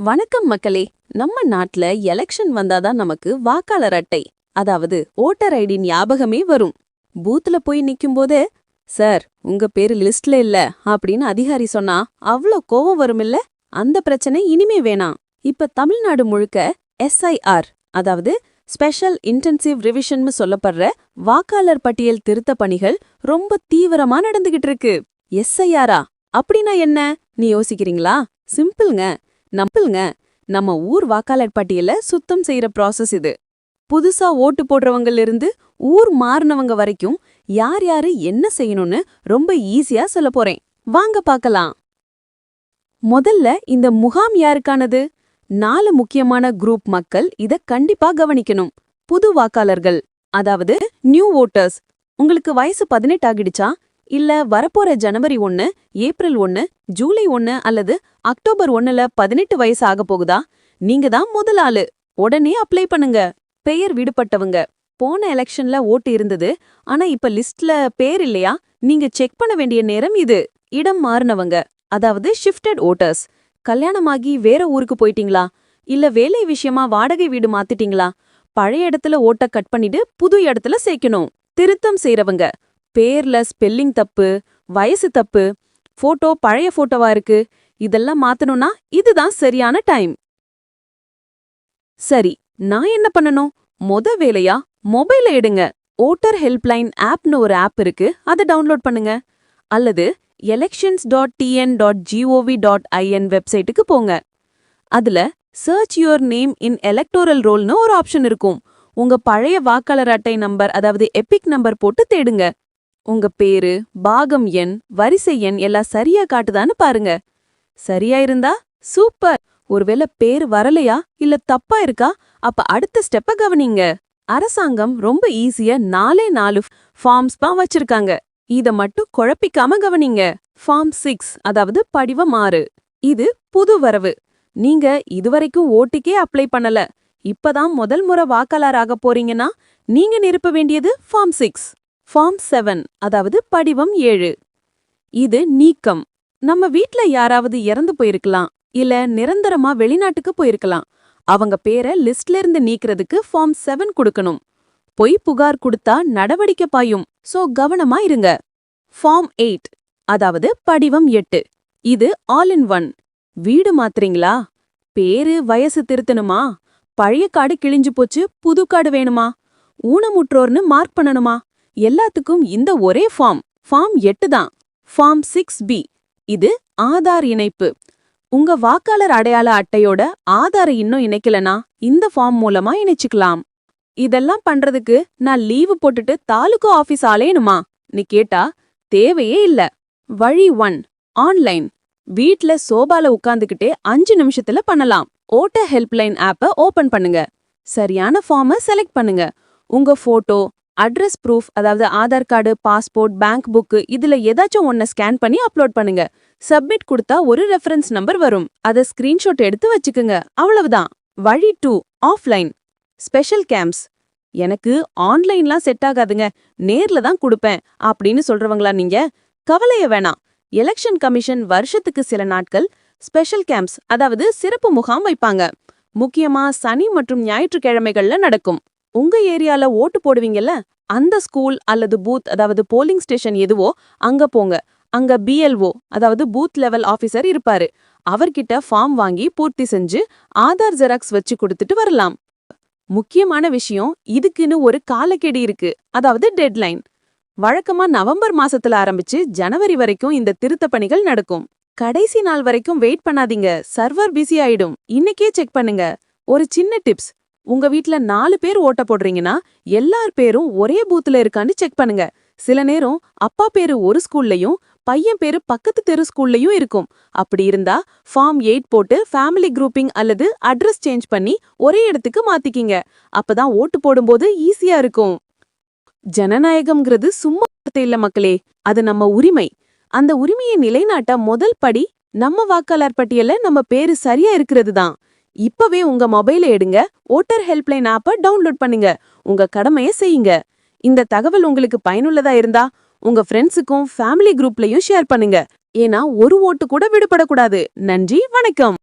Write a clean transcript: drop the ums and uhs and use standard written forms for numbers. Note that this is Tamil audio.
வணக்கம் மக்களே. நம்ம நாட்டுல எலெக்ஷன் வந்தாதான் நமக்கு வாக்காளர் அட்டை, அதாவது ஓட்டர் ஐடி ஞாபகமே வரும். பூத்துல போய் நிக்கும் போதே, சார் உங்க பேரு லிஸ்ட்ல இல்ல அப்படின்னு அதிகாரி சொன்னா அவ்ளோ கோவம் வருமில்ல. அந்த பிரச்சனை இனிமே வேணாம். இப்ப தமிழ்நாடு முழுக்க SIR, அதாவது ஸ்பெஷல் இன்டென்சிவ் ரிவிஷன்னு சொல்லப்படுற வாக்காளர் பட்டியல் திருத்த பணிகள் ரொம்ப தீவிரமா நடந்துகிட்டு இருக்கு. SIR-ஆ அப்படின்னா என்ன நீ யோசிக்கிறீங்களா? சிம்பிள்ங்க. நம்ம ஊர் வாக்காளர் பட்டியல சுத்தம் செய்யற ப்ராசஸ் இது. புதுசா ஓட்டு போடுறவங்கல இருந்து ஊர் மாறினவங்க வரைக்கும் யார் யாரு என்ன செய்யணும்னு ரொம்ப ஈஸியா சொல்ல போறேன். வாங்க பார்க்கலாம். முதல்ல இந்த முகாம் யாருக்கானது? 4 முக்கியமான குரூப் மக்கள் இத கண்டிப்பா கவனிக்கணும். புது வாக்காளர்கள், அதாவது நியூ வோட்டர்ஸ். உங்களுக்கு வயசு 18 ஆகிடுச்சா? இல்ல வரப்போற ஜனவரி 1, ஏப்ரல் 1, ஜூலை 1 அல்லது அக்டோபர் 1ல 18 வயசு ஆக போகுதா? நீங்க தான் முதல் ஆளு. உடனே அப்ளை பண்ணுங்க. பெயர் விடுபட்டவங்க, போன எலெக்ஷன்ல ஓட்டு இருந்தது ஆனா இப்ப லிஸ்ட்ல பேர் இல்லையா, நீங்க செக் பண்ண வேண்டிய நேரம் இது. இடம் மாறினவங்க, அதாவது ஷிஃப்டட் ஓட்டர்ஸ். கல்யாணமாகி வேற ஊருக்கு போயிட்டீங்களா? இல்ல வேலை விஷயமா வாடகை வீடு மாத்திட்டீங்களா? பழைய இடத்துல ஓட்ட கட் பண்ணிட்டு புது இடத்துல சேர்க்கணும். திருத்தம் செய்றவங்க, பேர்ல ஸ்பெல்லிங் தப்பு, வயசு தப்பு, போட்டோ பழைய போட்டோவா இருக்கு, இதெல்லாம் மாத்தணும்னா இதுதான் சரியான டைம். சரி, நான் என்ன பண்ணணும்? வேலையா மொபைல எடுங்க. ஓட்டர் ஹெல்ப்லைன் ஆப்னு ஒரு ஆப் இருக்கு, அதை டவுன்லோட் பண்ணுங்க. அல்லது elections.tn.gov.in வெப்சைட்டுக்கு போங்க. அதுல search your name in electoral ரோல்னு ஒரு ஆப்ஷன் இருக்கும். உங்க பழைய வாக்காளர் அட்டை நம்பர், அதாவது எபிக் நம்பர் போட்டு தேடுங்க. உங்க பேரு, பாகம் எண், வரிசை எண் எல்லாம் சரியா காட்டுதான்னு பாருங்க. சரியா இருந்தா சூப்பர். ஒருவேளை பேரு வரலையா இல்ல தப்பா இருக்கா, அப்ப அடுத்த ஸ்டெப்ப கவனிங்க. அரசாங்கம் ரொம்ப ஈஸியா 4 ஃபார்ம்ஸ் வச்சிருக்காங்க. இத மட்டும் குழப்பிக்காம கவனிங்க. ஃபார்ம் 6, அதாவது படிவம் 6. இது புது வரவு. நீங்க இதுவரைக்கும் ஓட்டுக்கே அப்ளை பண்ணல, இப்பதான் முதல் முறை வாக்காளராக போறீங்கன்னா நீங்க நிரப்ப வேண்டியது ஃபார்ம் 6. ஃபார்ம் 7, அதாவது படிவம் 7. இது நீக்கம். நம்ம வீட்ல யாராவது இறந்து போயிருக்கலாம், இல்ல நிரந்தரமா வெளிநாட்டுக்கு போயிருக்கலாம். அவங்க பேரை லிஸ்ட்ல இருந்து நீக்கிறதுக்கு ஃபார்ம் 7 கொடுக்கணும். பொய் புகார் கொடுத்தா நடவடிக்கை பாயும், சோ கவனமா இருங்க. ஃபார்ம் 8, அதாவது படிவம் 8. இது ஆல் இன் ஒன். வீடு மாத்துறீங்களா? பேரு, வயசு திருத்தணுமா? பழைய கார்டு கிழிஞ்சு போச்சு, புது கார்டு வேணுமா? ஊனமுற்றோர்னு மார்க் பண்ணணுமா? எல்லாத்துக்கும் இந்த ஒரே ஃபார்ம் 8 தான். ஃபார்ம் 6B, இது ஆதார் இணைப்பு. உங்க வாக்காளர் அடையாள அட்டையோட ஆதாரை இன்னும் இணைக்கலனா இந்த ஃபார்ம் மூலமா இணைச்சுக்கலாம். இதெல்லாம் பண்றதுக்கு நான் லீவு போட்டுட்டு தாலுகா ஆபீஸ் அலையணுமா நீ கேட்டா தேவையே இல்ல. வழி 1, ஆன்லைன். வீட்ல சோபால உட்கார்ந்துகிட்டே 5 நிமிஷத்துல பண்ணலாம். ஓட்டர் ஹெல்ப்லைன் ஆப்பை ஓபன் பண்ணுங்க. சரியான ஃபார்மை செலக்ட் பண்ணுங்க. உங்க போட்டோ, அட்ரஸ் ப்ரூஃப், அதாவது Aadhaar card, passport, bank book, இதுல ஏதாச்சும் ஒன்ன ஸ்கேன் பண்ணி அப்லோட் பண்ணுங்க. சப்மிட் கொடுத்தா ஒரு ரெஃபரன்ஸ் நம்பர் வரும், அதை ஸ்கிரீன்ஷாட் எடுத்து வச்சுக்குங்க. அவ்வளவுதான். வழி 2, ஆஃப்லைன். Special camps. எனக்கு ஆன்லைன்லாம் செட் ஆகாதுங்க, நேர்ல தான் கொடுப்பேன் அப்படின்னு சொல்றவங்களா நீங்க? கவலைய வேணாம். எலெக்ஷன் கமிஷன் வருஷத்துக்கு சில நாட்கள் ஸ்பெஷல் கேம்ப்ஸ், அதாவது சிறப்பு முகாம் வைப்பாங்க. முக்கியமா சனி மற்றும் ஞாயிற்றுக்கிழமைகள்ல நடக்கும். உங்க ஏரியால ஓட்டு போடுவீங்கல்ல, அந்த ஸ்கூல் அல்லது பூத், அதாவது போலிங் ஸ்டேஷன் எதுவோ அங்க போங்க. அங்க BLO, அதாவது பூத் லெவல் ஆபீசர் இருப்பாரு. அவர்கிட்ட ஃபார்ம் வாங்கி பூர்த்தி செஞ்சு ஆதார் ஜெராக்ஸ் வச்சு கொடுத்துட்டு வரலாம். முக்கியமான விஷயம், இதுக்குன்னு ஒரு காலக்கெடு இருக்கு, அதாவது டெட்லைன். வழக்கமா நவம்பர் மாசத்துல ஆரம்பிச்சு ஜனவரி வரைக்கும் இந்த திருத்த பணிகள் நடக்கும். கடைசி நாள் வரைக்கும் வெயிட் பண்ணாதீங்க, சர்வர் பிஸி ஆயிடும். இன்னைக்கே செக் பண்ணுங்க. ஒரு சின்ன டிப்ஸ், உங்க வீட்ல 4 பேர் ஓட்ட போடுறீங்கன்னா எல்லார் பேரும் ஒரே பூத்துல இருக்கான்னு செக் பண்ணுங்க. சில நேரம் அப்பா பேரு ஒரு ஸ்கூல்லையும் பையன் பேரு பக்கத்து தெரு ஸ்கூல்லையும் இருக்கும். அப்படி இருந்தா ஃபார்ம் 8 போட்டு ஃபேமிலி குரூப்பிங் அல்லது அட்ரஸ் சேஞ்ச் பண்ணி ஒரே இடத்துக்கு மாத்திக்கிங்க. அப்பதான் ஓட்டு போடும்போது ஈஸியா இருக்கும். ஜனநாயகம்ங்கிறது சும்மா வார்த்தை இல்ல மக்களே, அது நம்ம உரிமை. அந்த உரிமையை நிலைநாட்ட முதல் படி நம்ம வாக்காளர் பட்டியல்ல நம்ம பேரு சரியா இருக்கிறது தான். இப்பவே உங்க மொபைல எடுங்க, ஓட்டர் ஹெல்ப்லைன் ஆப்பை டவுன்லோட் பண்ணுங்க. உங்க கடமையை செய்யுங்க. இந்த தகவல் உங்களுக்கு பயனுள்ளதா இருந்தா உங்க ஃப்ரெண்ட்ஸுக்கும் ஃபேமிலி குரூப்லயும் ஷேர் பண்ணுங்க. ஏன்னா ஒரு ஓட்டு கூட விடுபடக்கூடாது. நன்றி, வணக்கம்.